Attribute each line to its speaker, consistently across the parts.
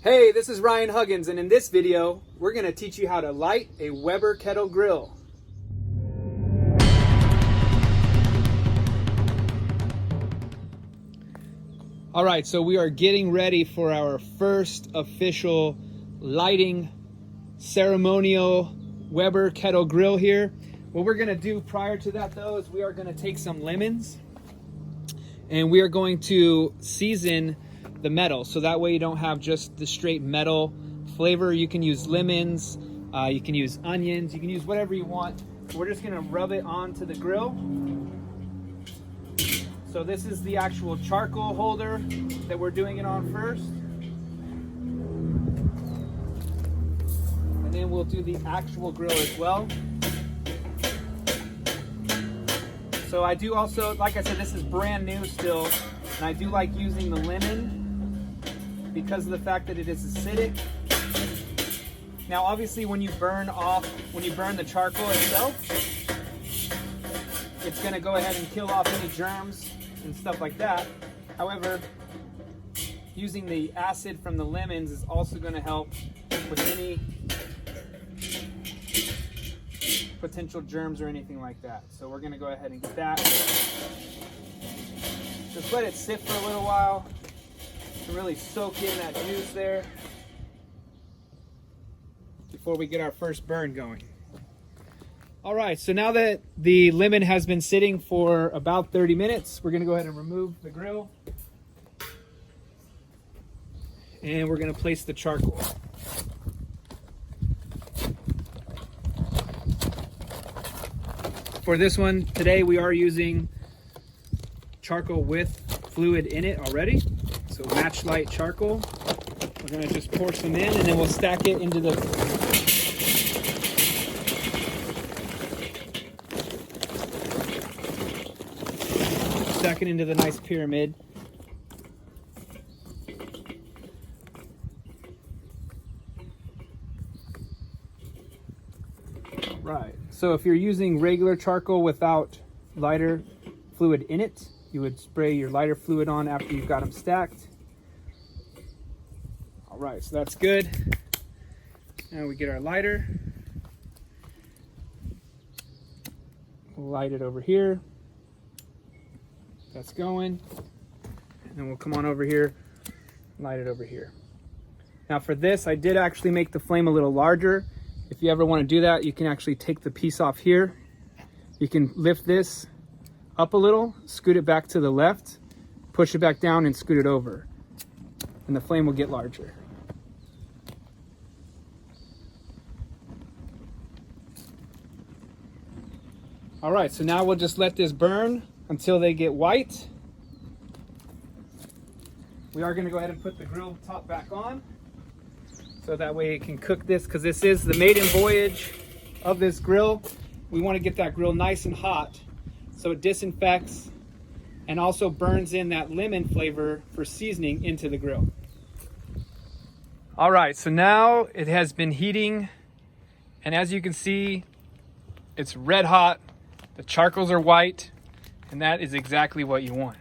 Speaker 1: Hey, this is Ryan Huggins, and in this video, we're going to teach you how to light a Weber Kettle grill. All right, so we are getting ready for our first official lighting ceremonial Weber Kettle grill here. What we're going to do prior to that, though, is we are going to take some lemons and we are going to season the metal, so that way you don't have just the straight metal flavor. You can use lemons, you can use onions, you can use whatever you want. We're just gonna rub it onto the grill. So this is the actual charcoal holder that we're doing it on first. And then we'll do the actual grill as well. So I do also, like I said, this is brand new still, and I do like using the lemon because of the fact that it is acidic. Now obviously when you burn the charcoal itself, it's gonna go ahead and kill off any germs and stuff like that. However, using the acid from the lemons is also gonna help with any potential germs or anything like that. So we're gonna go ahead and get that. Just let it sit for a little while to really soak in that juice there before we get our first burn going. All right, so now that the lemon has been sitting for about 30 minutes, we're gonna go ahead and remove the grill. And we're gonna place the charcoal. For this one today, we are using charcoal with fluid in it already. So match light charcoal. We're gonna just pour some in and then we'll stack it into the nice pyramid. Right. So if you're using regular charcoal without lighter fluid in it, you would spray your lighter fluid on after you've got them stacked. All right, so that's good. Now we get our lighter. We'll light it over here. That's going. And then we'll come on over here, light it over here. Now for this, I did actually make the flame a little larger. If you ever want to do that, you can actually take the piece off here. You can lift this up a little, scoot it back to the left, push it back down and scoot it over. And the flame will get larger. All right, so now we'll just let this burn until they get white. We are gonna go ahead and put the grill top back on, so that way it can cook this, because this is the maiden voyage of this grill. We want to get that grill nice and hot so it disinfects and also burns in that lemon flavor for seasoning into the grill. All right, so now it has been heating, and as you can see, it's red hot. The charcoals are white, and that is exactly what you want.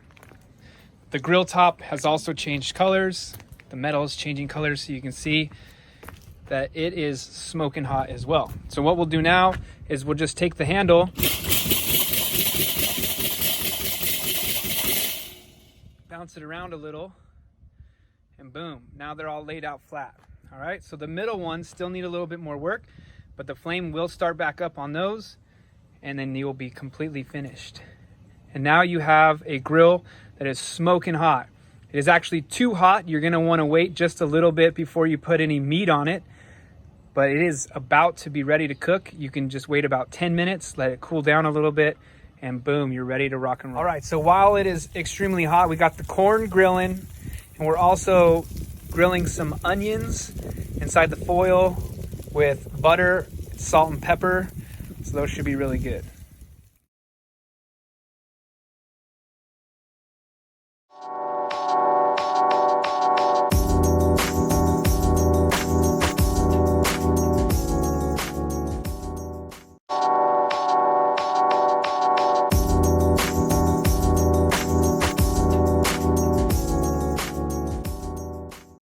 Speaker 1: The grill top has also changed colors. The metal is changing colors, so you can see that it is smoking hot as well. So what we'll do now is we'll just take the handle, bounce it around a little, and boom, now they're all laid out flat. All right, so the middle ones still need a little bit more work, but the flame will start back up on those, and then you'll be completely finished. And now you have a grill that is smoking hot. It is actually too hot. You're gonna wanna wait just a little bit before you put any meat on it, but it is about to be ready to cook. You can just wait about 10 minutes, let it cool down a little bit, and boom, you're ready to rock and roll. All right, so while it is extremely hot, we got the corn grilling, and we're also grilling some onions inside the foil with butter, salt, and pepper. So those should be really good.